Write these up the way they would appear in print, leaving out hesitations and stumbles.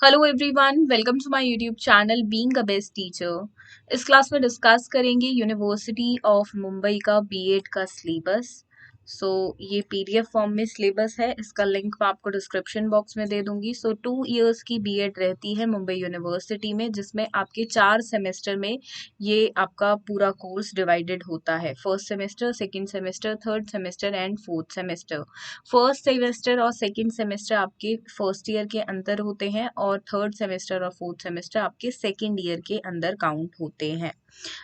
Hello everyone, welcome to my YouTube channel being a best teacher. इस class में discuss करेंगे university of Mumbai का BEd का syllabus. ये पीडीएफ फॉर्म में सिलेबस है, इसका लिंक मैं आपको डिस्क्रिप्शन बॉक्स में दे दूंगी। 2 इयर्स की बीएड रहती है मुंबई यूनिवर्सिटी में, जिसमें आपके 4 सेमेस्टर में ये आपका पूरा कोर्स डिवाइडेड होता है। First semester, second semester, third semester and fourth semester. First semester और सेकंड सेमेस्टर आपके फर्स्ट ईयर के अंदर होते हैं और थर्ड सेमेस्टर और फोर्थ सेमेस्टर आपके सेकंड ईयर के अंदर काउंट होते हैं।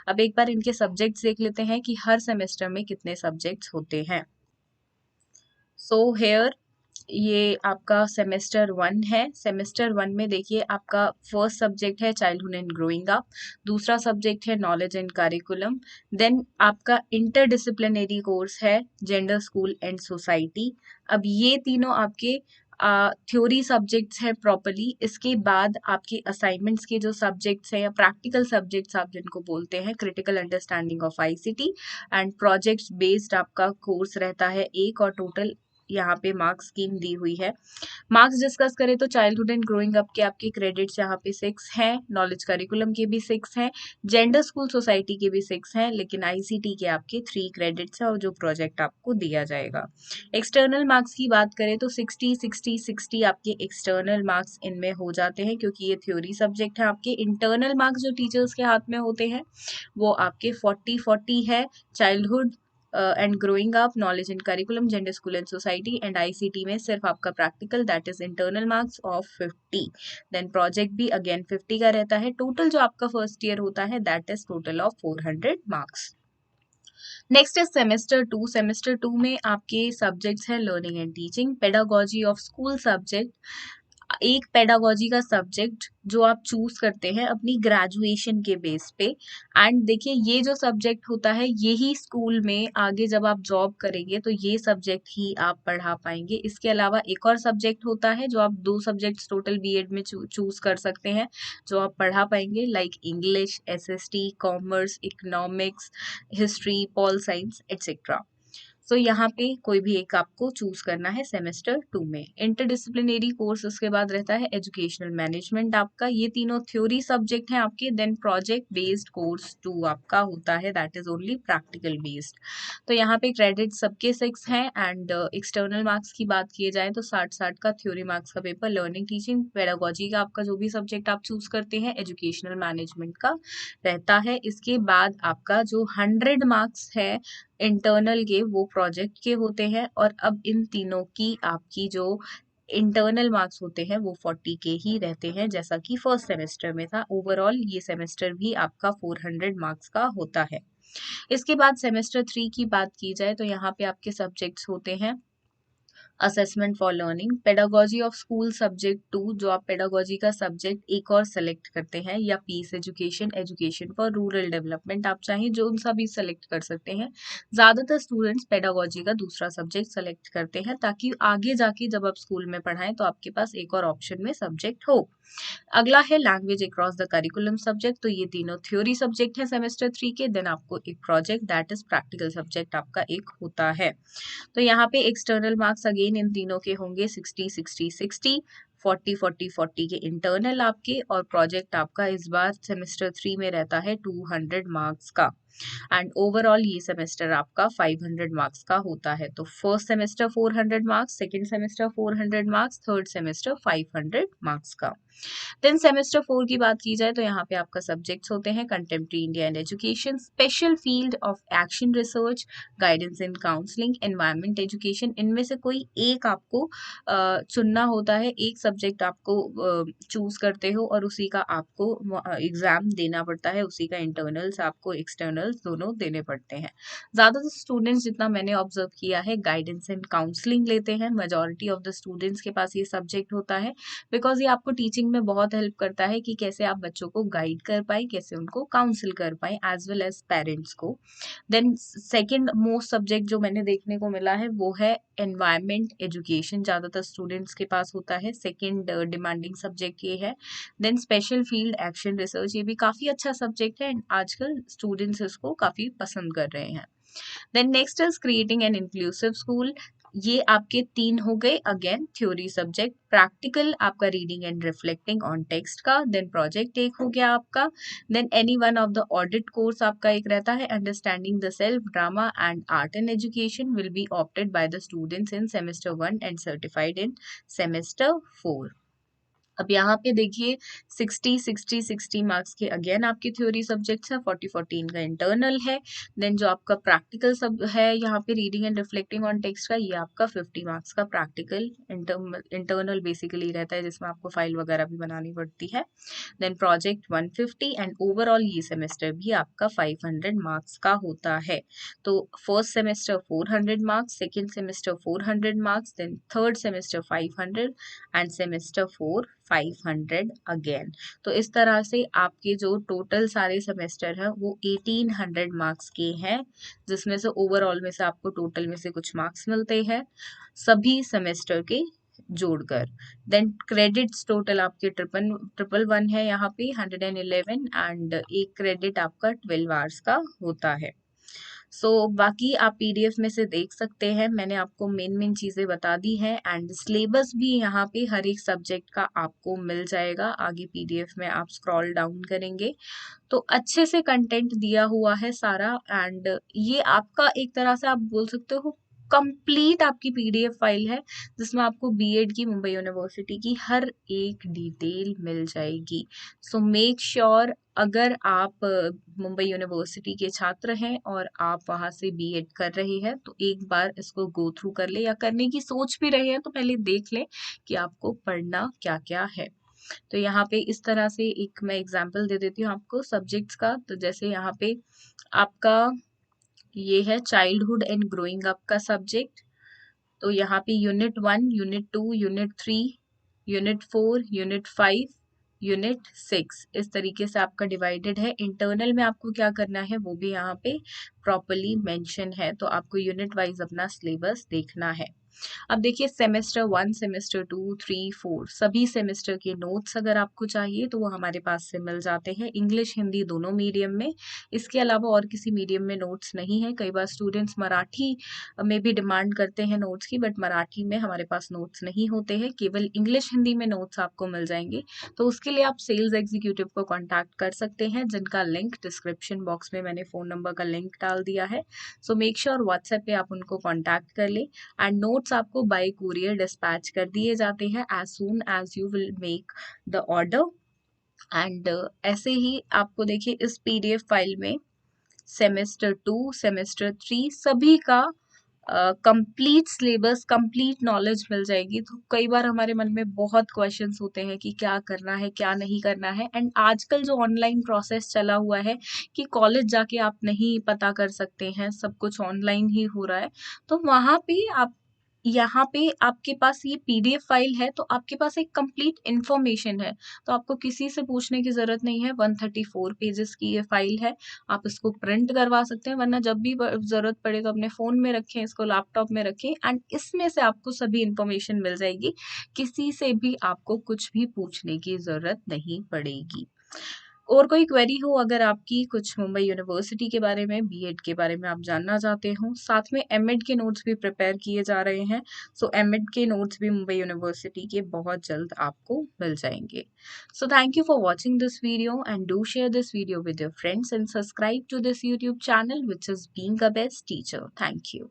अब एक बार इनके सब्जेक्ट्स देख लेते हैं कि हर सेमेस्टर में कितने सब्जेक्ट्स होते हैं। हेयर ये आपका सेमेस्टर 1 है। सेमेस्टर 1 में देखिए आपका फर्स्ट सब्जेक्ट है चाइल्डहुड एंड ग्रोइंग अप, दूसरा सब्जेक्ट है नॉलेज एंड करिकुलम, देन आपका इंटरडिसिप्लिनरी कोर्स है जेंडर, स्कूल एंड सोसाइटी। अब ये तीनों आपके थ्योरी सब्जेक्ट्स हैं प्रॉपरली। इसके बाद आपके असाइनमेंट्स के जो सब्जेक्ट्स हैं या प्रैक्टिकल सब्जेक्ट्स आप जिनको बोलते हैं, critical understanding of ICT and projects based आपका कोर्स रहता है एक, और टोटल यहाँ पे मार्क्स स्कीम दी हुई है। मार्क्स डिस्कस करें तो चाइल्डहुड एंड ग्रोइंग अप के आपके क्रेडिट्स यहाँ पे 6 हैं, नॉलेज करिकुलम के भी 6 हैं, जेंडर, स्कूल, सोसाइटी के भी 6 हैं, लेकिन आईसीटी के आपके 3 क्रेडिट्स है और जो प्रोजेक्ट आपको दिया जाएगा। एक्सटर्नल मार्क्स की बात करें तो 60 60 60 आपके एक्सटर्नल मार्क्स इनमें हो जाते हैं, क्योंकि ये थ्योरी सब्जेक्ट है। आपके इंटरनल मार्क्स जो टीचर्स के हाथ में होते हैं वो आपके 40 40 है। Childhood and growing up, knowledge and curriculum, gender, school and society and ICT में सिर्फ आपका practical, that is internal marks of 50। Then project भी अगेन 50 का रहता है। टोटल जो आपका फर्स्ट ईयर होता है that is total of 400 marks. Next is semester 2। Semester 2 में आपके सब्जेक्ट्स हैं learning and teaching, pedagogy of school subject, एक पेडागोजी का सब्जेक्ट जो आप चूज करते हैं अपनी ग्रेजुएशन के बेस पे। एंड देखिए ये जो सब्जेक्ट होता है यही स्कूल में आगे जब आप जॉब करेंगे तो ये सब्जेक्ट ही आप पढ़ा पाएंगे। इसके अलावा एक और सब्जेक्ट होता है जो आप 2 सब्जेक्ट्स टोटल बीएड में चूज कर सकते हैं जो आप पढ़ा पाएंगे, like English, SST, commerce, economics, history, pol science etcetera. यहाँ पे कोई भी एक आपको चूज करना है सेमेस्टर 2 में। इंटरडिसिप्लिनरी कोर्स उसके बाद रहता है एजुकेशनल मैनेजमेंट आपका, ये तीनों थ्योरी सब्जेक्ट हैं आपके। देन प्रोजेक्ट बेस्ड कोर्स 2 आपका होता है, that is only practical based. तो यहाँ पे क्रेडिट सबके 6 हैं। एंड एक्सटर्नल मार्क्स की बात किए जाए तो 60-60 का थ्योरी मार्क्स का पेपर, लर्निंग, टीचिंग, पेडागोजी का आपका जो भी सब्जेक्ट आप चूज करते हैं, एजुकेशनल मैनेजमेंट का रहता है। इसके बाद आपका जो 100 मार्क्स है इंटरनल के, वो प्रोजेक्ट के होते हैं। और अब इन तीनों की आपकी जो इंटरनल मार्क्स होते हैं वो 40 के ही रहते हैं, जैसा कि फर्स्ट सेमेस्टर में था। ओवरऑल ये सेमेस्टर भी आपका 400 मार्क्स का होता है। इसके बाद सेमेस्टर 3 की बात की जाए तो यहाँ पे आपके सब्जेक्ट्स होते हैं assessment for learning, pedagogy of school subject 2, जो आप पेडागोजी का सब्जेक्ट एक और सेलेक्ट करते हैं, या peace education, education for rural development, आप चाहें जो उनसा भी सेलेक्ट कर सकते हैं। ज्यादातर स्टूडेंट्स पेडागोजी का दूसरा सब्जेक्ट सेलेक्ट करते हैं ताकि आगे जाके जब आप स्कूल में पढ़ाएं तो आपके पास एक और ऑप्शन में सब्जेक्ट हो। अगला है language across the curriculum subject, तो ये तीनों थ्योरी सब्जेक्ट है सेमेस्टर 3 के। देन आपको एक project, that is practical subject आपका एक होता है। तो यहाँ पे एक्सटर्नल मार्क्स अगेन इन तीनों के होंगे 60 60 60, 40 40 40 के इंटरनल आपके, और प्रोजेक्ट आपका इस बार सेमेस्टर 3 में रहता है 200 मार्क्स का। एंड ओवरऑल ये सेमेस्टर आपका 500 मार्क्स का होता है। तो first semester 400 marks, second semester 400 marks, third semester 500 marks का। देन सेमेस्टर 4 की बात की जाए तो यहाँ पे आपका सब्जेक्ट्स होते हैं contemporary India and education, special field of action research, guidance and counselling, environment education. इनमें से कोई एक आपको चुनना होता है, एक सब्जेक्ट आपको चूज करते हो और उसी का आपको एग्जाम देना पड़ता है, उसी का इंटरनल्स आपको एक्सटर्नल्स दोनों देने पड़ते हैं। ज्यादातर स्टूडेंट्स, जितना मैंने ऑब्जर्व किया है, गाइडेंस एंड काउंसलिंग लेते हैं। मेजोरिटी ऑफ द स्टूडेंट्स के पास ये सब्जेक्ट होता है, बिकॉज ये आपको टीचिंग में बहुत हेल्प करता है कि कैसे आप बच्चों को गाइड कर पाए, कैसे उनको काउंसिल कर पाए, एज वेल एज पेरेंट्स को। देन सेकंड मोस्ट सब्जेक्ट जो मैंने देखने को मिला है वो है एनवायरमेंट एजुकेशन, ज्यादातर स्टूडेंट्स के पास होता है, सेकंड डिमांडिंग सब्जेक्ट ये है। Then special field action research, ये भी काफी अच्छा सब्जेक्ट है एंड आजकल स्टूडेंट्स इसको काफी पसंद कर रहे हैं। Then next is creating an inclusive school, ये आपके 3 हो गए अगेन थ्योरी सब्जेक्ट। प्रैक्टिकल आपका reading and reflecting on text का, देन प्रोजेक्ट एक हो गया आपका, then any one of the audit course आपका एक रहता है understanding the self, drama and art in education will be opted by the students in semester 1 and certified in semester 4। अब यहाँ पे देखिए 60 मार्क्स के अगेन आपके थ्योरी सब्जेक्ट्स है, 40 इनका इंटरनल है। देन जो आपका प्रैक्टिकल सब है यहाँ पे reading and reflecting on text का, ये आपका 50 मार्क्स का प्रैक्टिकल इंटरनल बेसिकली रहता है, जिसमें आपको फाइल वगैरह भी बनानी पड़ती है। देन प्रोजेक्ट 150 एंड ओवरऑल ये सेमेस्टर भी आपका 500 मार्क्स का होता है। तो first semester 400 marks, second semester 400 marks, then third semester 500 and semester 4 500 again. तो इस तरह से आपके जो टोटल सारे सेमेस्टर हैं वो 1800 मार्क्स के हैं, जिसमें से ओवरऑल में से आपको टोटल में से कुछ मार्क्स मिलते हैं सभी सेमेस्टर के जोड़कर। देन क्रेडिट्स टोटल आपके ट्रिपल वन है यहाँ पे 111 एंड एक क्रेडिट आपका 12 आवर्स का होता है। बाकी आप पीडीएफ में से देख सकते हैं, मैंने आपको मेन चीजें बता दी हैं एंड सिलेबस भी यहाँ पे हर एक सब्जेक्ट का आपको मिल जाएगा। आगे पीडीएफ में आप स्क्रॉल डाउन करेंगे तो अच्छे से कंटेंट दिया हुआ है सारा, एंड ये आपका एक तरह से आप बोल सकते हो कंप्लीट आपकी पीडीएफ फाइल है, जिसमें आपको बीएड की मुंबई यूनिवर्सिटी की हर एक डिटेल मिल जाएगी। सो मेक श्योर अगर आप मुंबई यूनिवर्सिटी के छात्र हैं और आप वहां से बीएड कर रहे हैं तो एक बार इसको गो थ्रू कर ले, या करने की सोच भी रहे हैं तो पहले देख लें कि आपको पढ़ना क्या क्या है। तो यहाँ पे इस तरह से एक मैं एग्जांपल दे देती हूँ आपको सब्जेक्ट्स का। तो जैसे यहाँ पे आपका ये है चाइल्डहुड एंड ग्रोइंग अप का सब्जेक्ट। तो यहाँ पे unit 1, unit 2, unit 3, unit 4, unit 5, unit 6 इस तरीके से आपका डिवाइडेड है। इंटरनल में आपको क्या करना है वो भी यहाँ पे प्रॉपरली मेंशन है, तो आपको यूनिट वाइज अपना सिलेबस देखना है। अब देखिए सेमेस्टर 1, सेमेस्टर 2, 3, 4 सभी सेमेस्टर के नोट्स अगर आपको चाहिए तो वो हमारे पास से मिल जाते हैं, इंग्लिश हिंदी दोनों मीडियम में। इसके अलावा और किसी मीडियम में नोट्स नहीं है। कई बार स्टूडेंट्स मराठी में भी डिमांड करते हैं नोट्स की, बट मराठी में हमारे पास नोट्स नहीं होते हैं, केवल इंग्लिश हिंदी में नोट्स आपको मिल जाएंगे। तो उसके लिए आप सेल्स एग्जीक्यूटिव को कॉन्टैक्ट कर सकते हैं, जिनका लिंक डिस्क्रिप्शन बॉक्स में मैंने फ़ोन नंबर का लिंक डाल दिया है। सो मेक श्योर व्हाट्सएप पे आप उनको कॉन्टैक्ट कर ले एंड नोट्स आपको बाय कुरियर डिस्पैच कर दिए जाते हैं as soon as you will make the order. And ऐसे ही आपको देखिए इस पीडीएफ फाइल में सेमेस्टर 2, सेमेस्टर 3 सभी का कंप्लीट सिलेबस, कंप्लीट नॉलेज मिल जाएगी। तो कई बार हमारे मन में बहुत क्वेश्चंस होते हैं कि क्या करना है क्या नहीं करना है, एंड आजकल जो ऑनलाइन प्रोसेस चला हुआ है कि कॉलेज जाके आप नहीं पता कर सकते हैं, सब कुछ ऑनलाइन ही हो रहा है। तो वहाँ पे आप यहाँ पे आपके पास ये पीडीएफ फाइल है तो आपके पास एक कंप्लीट इंफॉर्मेशन है, तो आपको किसी से पूछने की जरूरत नहीं है। 134 पेजेस की ये फाइल है, आप इसको प्रिंट करवा सकते हैं, वरना जब भी जरूरत पड़े तो अपने फोन में रखें, इसको लैपटॉप में रखें एंड इसमें से आपको सभी इंफॉर्मेशन मिल जाएगी, किसी से भी आपको कुछ भी पूछने की जरूरत नहीं पड़ेगी। और कोई क्वेरी हो अगर आपकी कुछ मुंबई यूनिवर्सिटी के बारे में, बीएड के बारे में आप जानना चाहते हो, साथ में एमएड के नोट्स भी प्रिपेयर किए जा रहे हैं। सो एमएड के नोट्स भी मुंबई यूनिवर्सिटी के बहुत जल्द आपको मिल जाएंगे। So thank you for watching this video and do share this video with your friends and subscribe to this YouTube channel which is being a best teacher. Thank you.